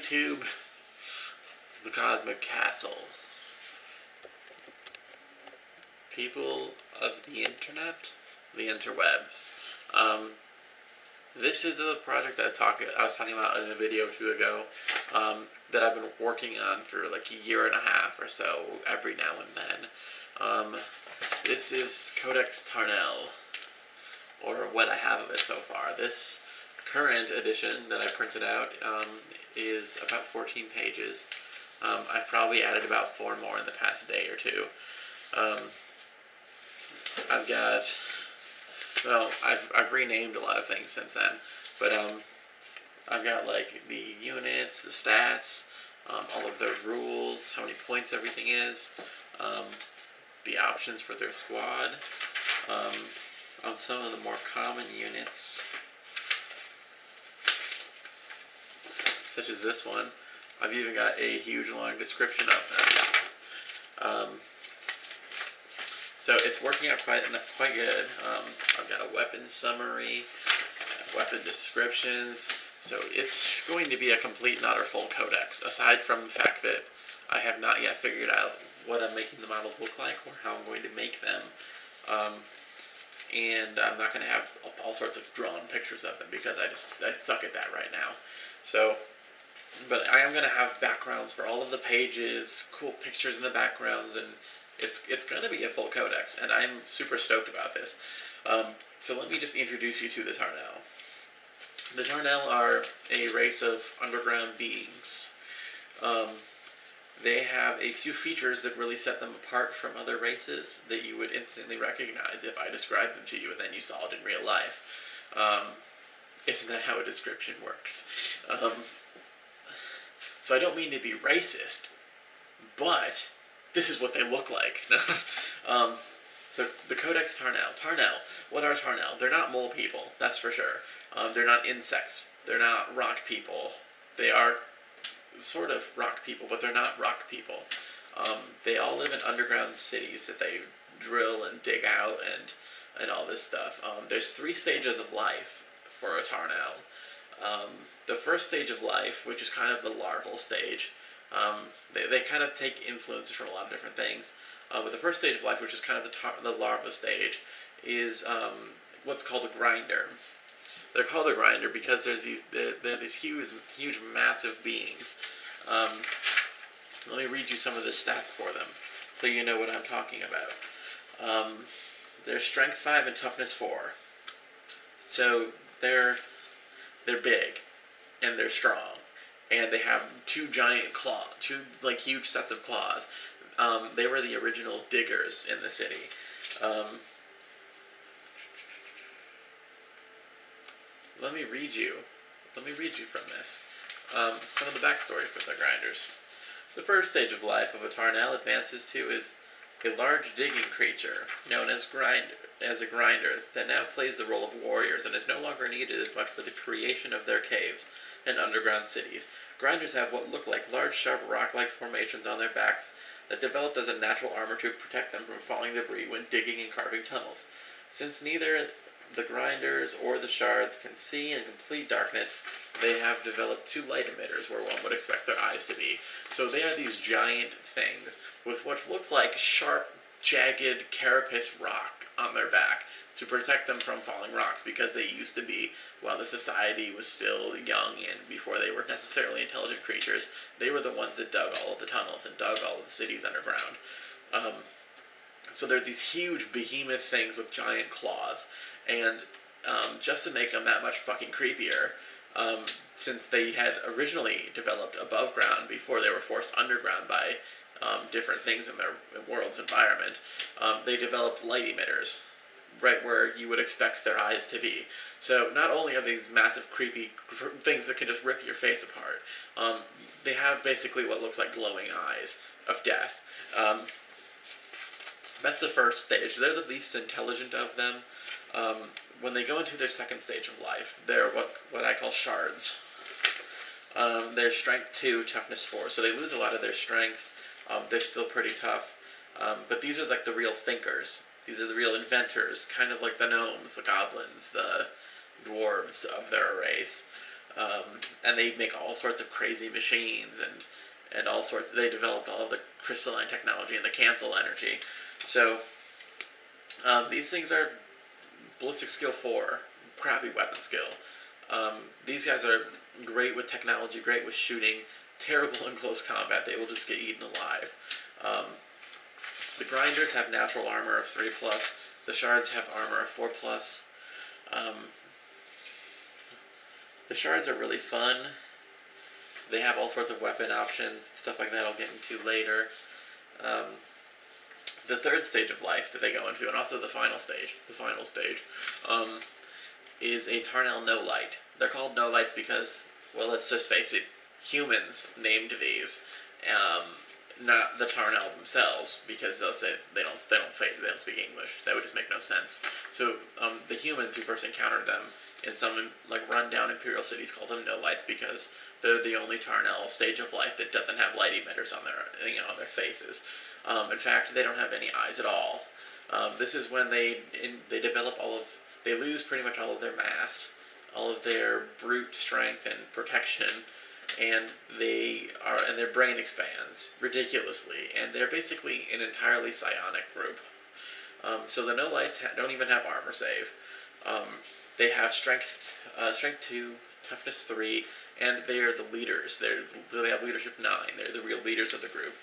YouTube, the Cosmic Castle. People of the internet, the interwebs. This is a project I was talking about in a video or two ago that I've been working on for like a year and a half or so, every now and then. This is Codex Tarnell, or what I have of it so far. This current edition that I printed out is about 14 pages. I've probably added about 4 more in the past day or two. I've renamed a lot of things since then, but I've got like the units, the stats, all of their rules, how many points everything is, the options for their squad, on some of the more common units, such as this one. I've even got a huge long description of them. So it's working out quite good. I've got a weapon summary, weapon descriptions. So it's going to be a complete and utter full codex, aside from the fact that I have not yet figured out what I'm making the models look like or how I'm going to make them. And I'm not going to have all sorts of drawn pictures of them because I suck at that right now. So, but I am going to have backgrounds for all of the pages, cool pictures in the backgrounds, and it's going to be a full codex, and I'm super stoked about this. So let me just introduce you to the Tarnell. The Tarnell are a race of underground beings. They have a few features that really set them apart from other races that you would instantly recognize if I described them to you and then you saw it in real life. Isn't that how a description works? So I don't mean to be racist, but this is what they look like. So the Codex Tarnell. Tarnell. What are Tarnell? They're not mole people, that's for sure. They're not insects. They're not rock people. They are sort of rock people, but they're not rock people. They all live in underground cities that they drill and dig out and all this stuff. There's 3 stages of life for a Tarnell. The first stage of life, which is kind of the larval stage, they kind of take influences from a lot of different things. But the first stage of life, which is kind of the larva stage, is what's called a grinder. They're called a grinder because they're these huge, massive beings. Let me read you some of the stats for them, so you know what I'm talking about. They're strength 5 and toughness 4. So they're big, and they're strong, and they have 2 giant claws, 2 like huge sets of claws. They were the original diggers in the city. Let me read you from this. Some of the backstory for the grinders. The first stage of life of a Tarnell advances to is a large digging creature known as a grinder that now plays the role of warriors and is no longer needed as much for the creation of their caves and underground cities. Grinders have what look like large, sharp, rock-like formations on their backs that developed as a natural armor to protect them from falling debris when digging and carving tunnels. Since neither the grinders or the shards can see in complete darkness, they have developed 2 light emitters where one would expect their eyes to be. So they are these giant things with what looks like sharp, jagged, carapace rock on their back to protect them from falling rocks, because they used to be, while the society was still young and before they were necessarily intelligent creatures, they were the ones that dug all of the tunnels and dug all of the cities underground. So they're these huge behemoth things with giant claws, and just to make them that much fucking creepier, since they had originally developed above ground before they were forced underground by different things in their world's environment, they developed light emitters, right where you would expect their eyes to be. So not only are these massive creepy things that can just rip your face apart, they have basically what looks like glowing eyes of death. That's the first stage. They're the least intelligent of them. When they go into their second stage of life, they're what I call shards. They're strength 2, toughness 4, so they lose a lot of their strength. They're still pretty tough, but these are like the real thinkers. These are the real inventors, kind of like the gnomes, the goblins, the dwarves of their race. and they make all sorts of crazy machines and all sorts. They developed all of the crystalline technology and the cancel energy. So these things are ballistic skill 4, crappy weapon skill. These guys are great with technology, great with shooting, terrible in close combat. They will just get eaten alive. The grinders have natural armor of 3+. The shards have armor of 4+. The shards are really fun. They have all sorts of weapon options, stuff like that I'll get into later. The third stage of life that they go into, and also the final stage, is a Tarnell no-light. They're called no-lights because, well, let's just face it, humans named these, not the Tarnell themselves, because let's say they don't speak English. That would just make no sense. So the humans who first encountered them in some rundown imperial cities call them no-lights because they're the only Tarnell stage of life that doesn't have light emitters on their faces. In fact, they don't have any eyes at all. This is when they develop they lose pretty much all of their mass, all of their brute strength and protection, and their brain expands ridiculously, and they're basically an entirely psionic group. So the no-lights don't even have armor save. They have strength 2, toughness 3, and they are the leaders. They have leadership 9. They're the real leaders of the group.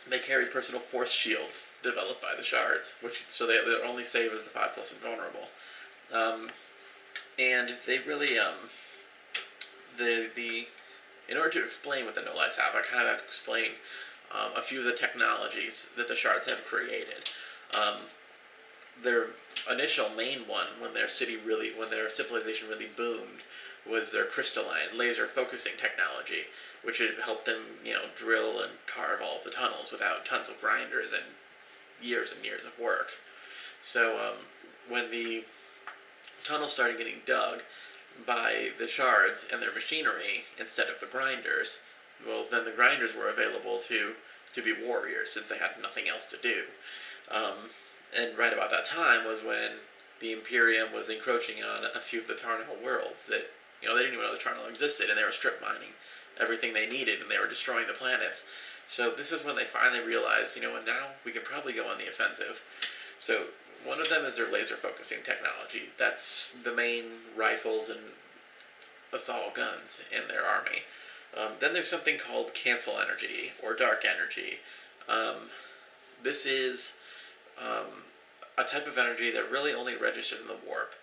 They carry personal force shields developed by the shards, so their only save is a 5+ invulnerable. And they really in order to explain what the no-lights have, I kind of have to explain a few of the technologies that the shards have created. Their initial main one, when their civilization really boomed, was their crystalline laser focusing technology, which had helped them, drill and carve all of the tunnels without tons of grinders and years of work. So when the tunnels started getting dug by the shards and their machinery instead of the grinders, well, then the grinders were available to be warriors since they had nothing else to do. And right about that time was when the Imperium was encroaching on a few of the Tarnell worlds that, they didn't even know the Tarnell existed, and they were strip mining everything they needed, and they were destroying the planets. So this is when they finally realized, and now we can probably go on the offensive. So one of them is their laser focusing technology. That's the main rifles and assault guns in their army. Then there's something called cancel energy, or dark energy. This is a type of energy that really only registers in the warp.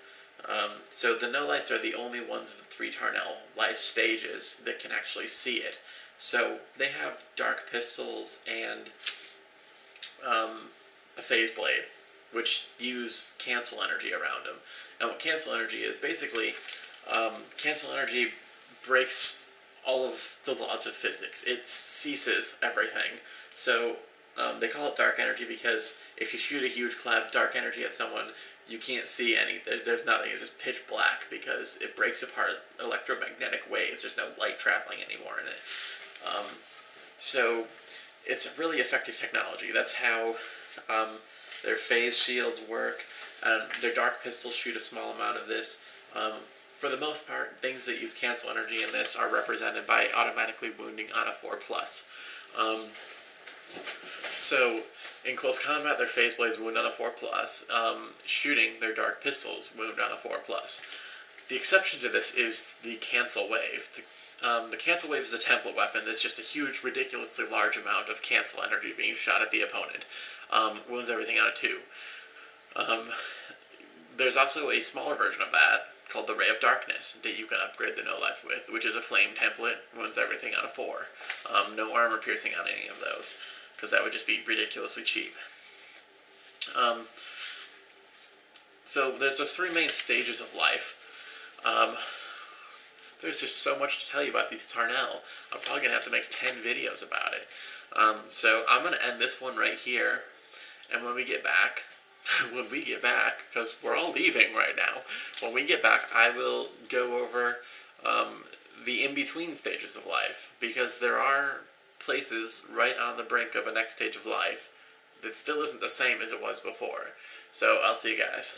So the no-lights are the only ones of the 3 Tarnell life stages that can actually see it. So they have dark pistols and a phase blade, which use cancel energy around them. Now what cancel energy is, basically, cancel energy breaks all of the laws of physics. It ceases everything. So they call it dark energy because if you shoot a huge cloud of dark energy at someone, you can't see any. There's nothing. It's just pitch black because it breaks apart electromagnetic waves. There's no light traveling anymore in it. So it's a really effective technology. That's how their phase shields work. Their dark pistols shoot a small amount of this. For the most part, things that use cancel energy in this are represented by automatically wounding on a 4+. So, in close combat, their phase blades wound on a 4+. Shooting, their dark pistols wound on a 4+. The exception to this is the cancel wave. The cancel wave is a template weapon that's just a huge, ridiculously large amount of cancel energy being shot at the opponent. Wounds everything on a 2. There's also a smaller version of that called the Ray of Darkness that you can upgrade the no-lights with, which is a flame template, wounds everything on a 4. No armor piercing on any of those, because that would just be ridiculously cheap. So there's those 3 main stages of life. There's just so much to tell you about these Tarnell. I'm probably going to have to make 10 videos about it. So I'm going to end this one right here, and when we get back, because we're all leaving right now, when we get back, I will go over the in-between stages of life, because there are places right on the brink of a next stage of life that still isn't the same as it was before. So I'll see you guys.